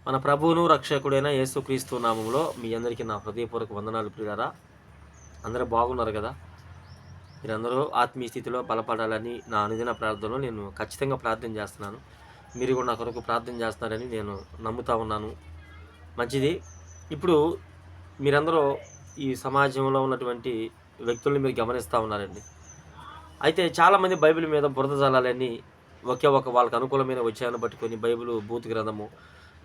మన ప్రభువును రక్షకుడైన యేసుక్రీస్తు నామములో మీ అందరికీ నా హృదయపూర్వక వందనాలు ప్రియులారా. అందరూ బాగున్నారు కదా? మీరందరూ ఆత్మీయ స్థితిలో బలపడాలని నా అనుదిన ప్రార్థనలో నేను ఖచ్చితంగా ప్రార్థన చేస్తున్నాను. మీరు కూడా నా కొరకు ప్రార్థన చేస్తున్నారని నేను నమ్ముతా ఉన్నాను. మంచిది. ఇప్పుడు మీరందరూ ఈ సమాజంలో ఉన్నటువంటి వ్యక్తుల్ని మీరు గమనిస్తూ ఉన్నారండి. అయితే చాలామంది బైబిల్ మీద బురద జల్లాలని ఒకే ఒక వాళ్ళకి అనుకూలమైన విషయాన్ని పట్టుకొని బూత్ గ్రంథము,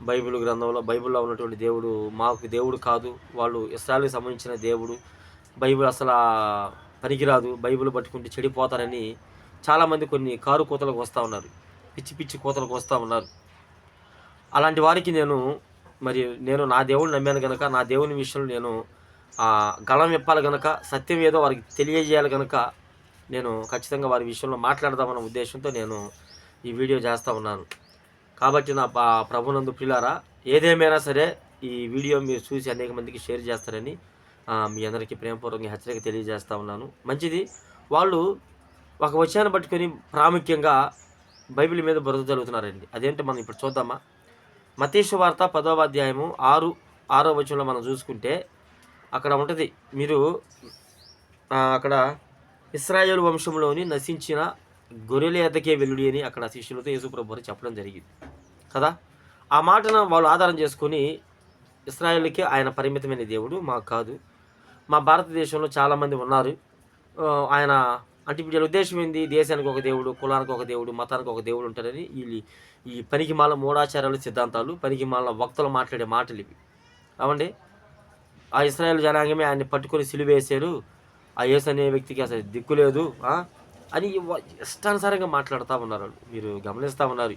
బైబిల్‌లో ఉన్నటువంటి దేవుడు మాకు దేవుడు కాదు. వాళ్ళు ఇస్రాయేలుకి సంబంధించిన దేవుడు. బైబిల్ అసలా పనికిరాదు. బైబిల్ పట్టుకుంటే చెడిపోతారని చాలామంది కొన్ని కారు కూతలకు వస్తా ఉన్నారు. పిచ్చి పిచ్చి కూతలకు వస్తా ఉన్నారు. అలాంటి వారికి నేను నా దేవుడిని నమ్మాను గనక, నా దేవుని విషయంలో నేను గళం విప్పాలి గనక, సత్యం ఏదో వారికి తెలియజేయాలి గనక, నేను ఖచ్చితంగా వారి విషయంలో మాట్లాడదామన్న ఉద్దేశంతో నేను ఈ వీడియో చేస్తూ ఉన్నాను. కాబట్టి నా ప్రభునందు ప్రియులారా, ఏదేమైనా సరే ఈ వీడియో మీరు చూసి అనేక మందికి షేర్ చేస్తారని మీ అందరికీ ప్రేమపూర్వకంగా హెచ్చరిక తెలియజేస్తూ ఉన్నాను. మంచిది. వాళ్ళు ఒక వచనాన్ని పట్టుకొని ప్రాముఖ్యంగా బైబిల్ మీద బురద జల్లుతున్నారండి. అదేంటో మనం ఇప్పుడు చూద్దామా? మత్తయి సువార్త 10వ అధ్యాయము 6వ వచనంలో మనం చూసుకుంటే అక్కడ ఉంటుంది. మీరు అక్కడ ఇశ్రాయేలు వంశంలోని నశించిన గొర్రెల ఎద్దకే వెల్లుడి అని అక్కడ శిష్యులతో యేసుప్రభు వారు చెప్పడం జరిగింది కదా. ఆ మాటను వాళ్ళు ఆధారం చేసుకొని ఇశ్రాయేలుకే ఆయన పరిమితమైన దేవుడు, మాకు కాదు. మా భారతదేశంలో చాలామంది ఉన్నారు. ఆయన అంటే వీళ్ళ ఉద్దేశం ఏంది? దేశానికి ఒక దేవుడు, కులానికి ఒక దేవుడు, మతానికి ఒక దేవుడు ఉంటారని ఈ పనికిమాల మూఢాచారాలు, సిద్ధాంతాలు, పనికిమాల వక్తలు మాట్లాడే మాటలు ఇవి. అవండి. ఆ ఇశ్రాయేలు జనాంగమే ఆయన్ని పట్టుకొని సిలువేశారు. ఆ యేసు అనే వ్యక్తికి అసలు దిక్కు లేదు అని ఇష్టానుసారంగా మాట్లాడుతూ ఉన్నారు. మీరు గమనిస్తూ ఉన్నారు.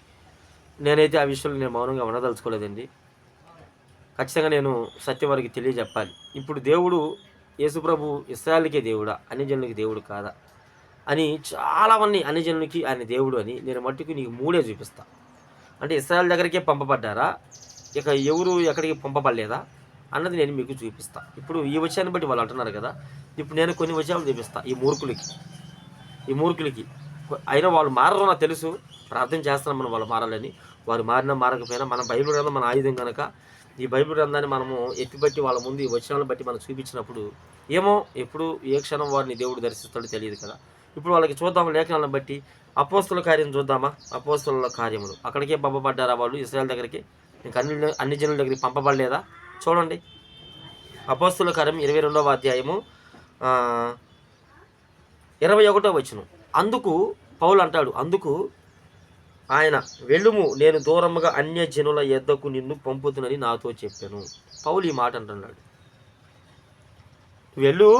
నేనైతే ఆ విషయంలో నేను మౌనంగా ఉండదలుచుకోలేదండి. ఖచ్చితంగా నేను సత్యం వారికి తెలియజెప్పాలి. ఇప్పుడు దేవుడు యేసుప్రభు ఇశ్రాయేలుకే దేవుడా, అన్యజనులకి దేవుడు కాదా అని చాలామంది, అన్యజనులకి ఆయన దేవుడు అని నేను మట్టుకు నీకు మూడే చూపిస్తా. అంటే ఇశ్రాయేలు దగ్గరికే పంపబడ్డారా, ఇక ఎవరు ఎక్కడికి పంపబడలేదా అన్నది నేను మీకు చూపిస్తా. ఇప్పుడు ఈ విషయాన్ని బట్టి వాళ్ళు అంటున్నారు కదా. ఇప్పుడు నేను కొన్ని విషయాలు చూపిస్తా ఈ మూర్ఖులకి. అయినా వాళ్ళు మారరు నాకు తెలుసు. ప్రార్థన చేస్తున్నాం మనం వాళ్ళు మారాలని. వారు మారినా మారకపోయినా మన బైబిల్ గ్రంథం మన ఆయుధం కనుక ఈ బైబిల్ గ్రంథాన్ని మనము ఎత్తిబట్టి వాళ్ళ ముందు ఈ వచనాలను బట్టి మనం చూపించినప్పుడు ఏమో ఎప్పుడు ఏ క్షణం వారిని దేవుడు దర్శిస్తాడో తెలియదు కదా. ఇప్పుడు వాళ్ళకి చూద్దాం లేఖనాలను బట్టి. అపోస్తుల కార్యం చూద్దామా? అపోస్తుల కార్యములు అక్కడికే పంపబడ్డారా వాళ్ళు? ఇశ్రాయేలు దగ్గరికి ఇంకా అన్ని జనుల దగ్గరికి పంపబడలేదా? చూడండి. అపోస్తుల కార్యం 22వ అధ్యాయము 21వ వచనం. అందుకు పౌలు అంటాడు, అందుకు ఆయన, వెళ్ళుము, నేను దూరముగా అన్యజనుల యొద్దకు నిన్ను పంపుతునని నాతో చెప్పాను. పౌలు ఈ మాట అంటున్నాడు. వెళ్ళు,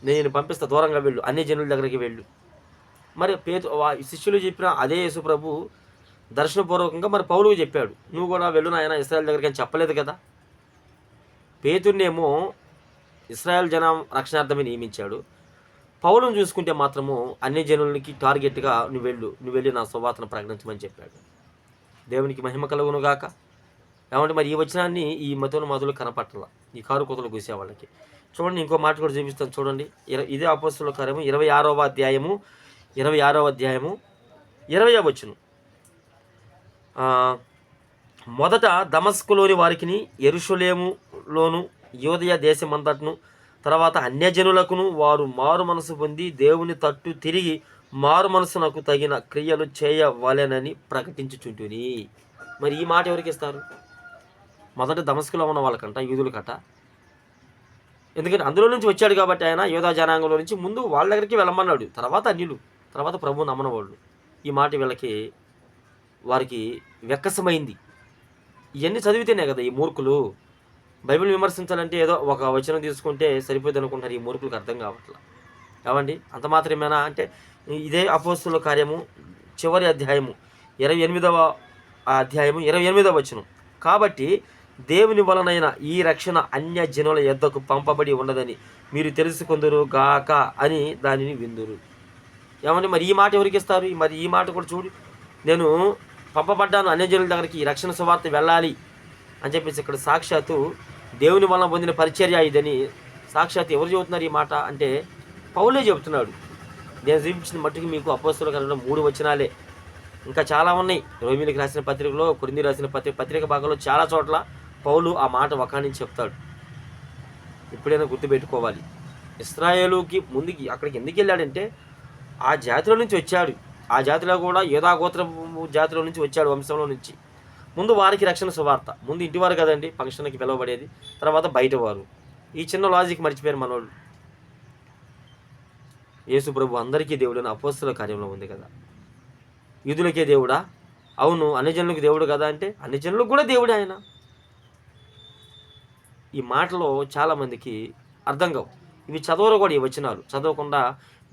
నేను పంపిస్తా, దూరంగా వెళ్ళు, అన్యజనుల దగ్గరికి వెళ్ళు. మరి శిష్యులు చెప్పిన అదే యేసుప్రభు దర్శనపూర్వకంగా మరి పౌలుకు చెప్పాడు, నువ్వు కూడా వెళ్ళు నాయన ఇశ్రాయేలు దగ్గరికి అని చెప్పలేదు కదా. పేతుర్నేమో ఇశ్రాయేల్ జనం రక్షణార్థమే నియమించాడు. పౌలును చూసుకుంటే మాత్రము అన్ని జనులకి టార్గెట్గా నువ్వు వెళ్ళి నా సువార్తను ప్రకటించమని చెప్పాడు. దేవునికి మహిమ కలుగును గాక. ఏమంటే మరి ఈ వచనాన్ని ఈ మతులు కనపట్టాల ఈ కారు కోతలు కూసే వాళ్ళకి. చూడండి, ఇంకో మాట కూడా చూపిస్తాను చూడండి. ఇదే అపోస్తుల కార్యము 26వ అధ్యాయము 20వ వచనం. మొదట దమస్కులోని వారికిని, యెరూషలేములోను, యూదయ దేశమంతటను, తర్వాత అన్యజనులకును వారు మారు మనసు పొంది దేవుని తట్టు తిరిగి మారు మనసునకు తగిన క్రియలు చేయవలెనని ప్రకటించుచుంటుని. మరి ఈ మాట ఎవరికి ఇస్తారు? మొదట దమస్కులో ఉన్న వాళ్ళకంట, యూదులకట. ఎందుకంటే అందులో నుంచి వచ్చాడు కాబట్టి ఆయన యూదా జనాంగంలో నుంచి ముందు వాళ్ళ దగ్గరికి వెళ్ళమన్నాడు. తర్వాత అన్యులు, తర్వాత ప్రభువు నమ్మని వాళ్ళు. ఈ మాట వారికి వెక్కసమైంది. ఇవన్నీ చదివితేనే కదా ఈ మూర్ఖులు. బైబిల్ విమర్శించాలంటే ఏదో ఒక వచనం తీసుకుంటే సరిపోద్ది అనుకుంటారు. ఈ మూర్ఖులకు అర్థం కావట్లా. ఏమండి, అంత మాత్రమేనా అంటే ఇదే అపోస్తుల కార్యము చివరి అధ్యాయము 28వ అధ్యాయము 28వ వచనం. కాబట్టి దేవుని వలనైన ఈ రక్షణ అన్యజనుల యొద్దకు పంపబడి ఉన్నదని మీరు తెలుసుకొందురు గాక అని దానిని విందురు. ఏమండి, మరి ఈ మాట ఎవరికి ఇస్తారు? మరి ఈ మాట కూడా చూడు, నేను పంపబడ్డాను అన్యజనుల దగ్గరికి, ఈ రక్షణ సువార్త వెళ్ళాలి అని చెప్పేసి ఇక్కడ సాక్షాత్తు దేవుని వలన పొందిన పరిచర్య ఇదని సాక్షాత్ ఎవరు చెబుతున్నారు ఈ మాట అంటే పౌలే చెబుతున్నాడు. నేను చూపించిన మట్టుకు మీకు అపోస్తుల కార్యంలో 3 వచనాలే. ఇంకా చాలా ఉన్నాయి. రోమీయులకు రాసిన పత్రికలో, కొరింథీయులకు రాసిన పత్రిక భాగంలో చాలా చోట్ల పౌలు ఆ మాట వకాణించి చెప్తాడు. ఎప్పుడైనా గుర్తుపెట్టుకోవాలి. ఇశ్రాయేలుకి ముందుకి అక్కడికి ఎందుకు వెళ్ళాడంటే ఆ జాతిలో నుంచి వచ్చాడు. ఆ జాతిలో కూడా యూదా గోత్రపు జాతిలో నుంచి వచ్చాడు, వంశంలో నుంచి. ముందు వారికి రక్షణ సువార్త. ముందు ఇంటివారు కదండి ఫంక్షన్కి పిలువబడేది, తర్వాత బయటవారు. ఈ చిన్న లాజిక్ మర్చిపోయారు మనోళ్ళు. యేసు ప్రభు అందరికీ దేవుడని అపోస్తలుల కార్యంలో ఉంది కదా. యూదులకే దేవుడా? అవును. అన్యజనులకు దేవుడు కదా అంటే అన్యజనులకు కూడా దేవుడే ఆయన. ఈ మాటలు చాలామందికి అర్థం కావు. ఇవి చదవరు కూడా, ఈ వచనాలు చదవకుండా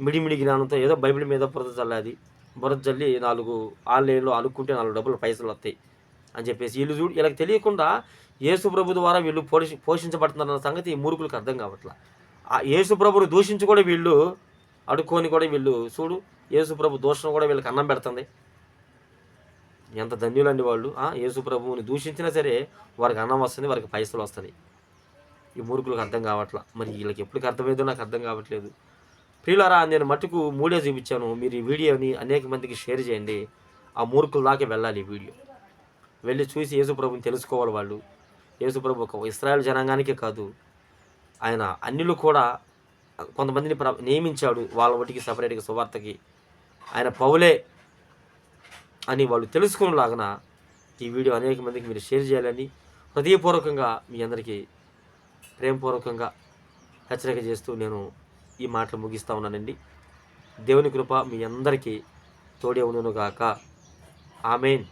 మిడిమిడి జ్ఞానంతో ఏదో బైబిల్ మీద బురద జల్లి 4 ఆన్లైన్లో అలుక్కుంటే 4 డబ్బులు పైసలు వస్తాయి అని చెప్పేసి వీళ్ళు వీళ్ళకి తెలియకుండా యేసు ప్రభు ద్వారా వీళ్ళు పోషించబడుతున్నారన్న సంగతి ఈ మూర్ఖులకు అర్థం కావట్లా. ఆ యేసు ప్రభుని దూషించి కూడా వీళ్ళు అడుక్కొని కూడా వీళ్ళు చూడు, యేసు ప్రభు దూషణ కూడా వీళ్ళకి అన్నం పెడుతుంది. ఎంత ధన్యులండి వాళ్ళు. యేసు ప్రభువుని దూషించినా సరే వారికి అన్నం వస్తుంది, వారికి పైసలు వస్తుంది. ఈ మూర్ఖులకు అర్థం కావట్లా. మరి వీళ్ళకి ఎప్పటికి అర్థమైందో నాకు అర్థం కావట్లేదు. ప్రియులారా, నేను మట్టుకు 3 చూపించాను. మీరు ఈ వీడియోని అనేక మందికి షేర్ చేయండి. ఆ మూర్ఖుల దాకా వెళ్ళాలి ఈ వీడియో. వెళ్ళి చూసి యేసు ప్రభుని తెలుసుకోవాలి వాళ్ళు. యేసు ప్రభు ఒక ఇశ్రాయేల్ జనాంగానికే కాదు, ఆయన అన్యులు కూడా కొంతమందిని నియమించాడు వాళ్ళ వాటికి సపరేట్గా సువార్తకి. ఆయన పౌలే అని వాళ్ళు తెలుసుకునేలాగా ఈ వీడియో అనేక మందికి మీరు షేర్ చేయాలని హృదయపూర్వకంగా మీ అందరికీ ప్రేమపూర్వకంగా హెచ్చరిక చేస్తూ నేను ఈ మాటలు ముగిస్తూ ఉన్నానండి. దేవుని కృప మీ అందరికీ తోడే ఉండును గాక. ఆమేన్.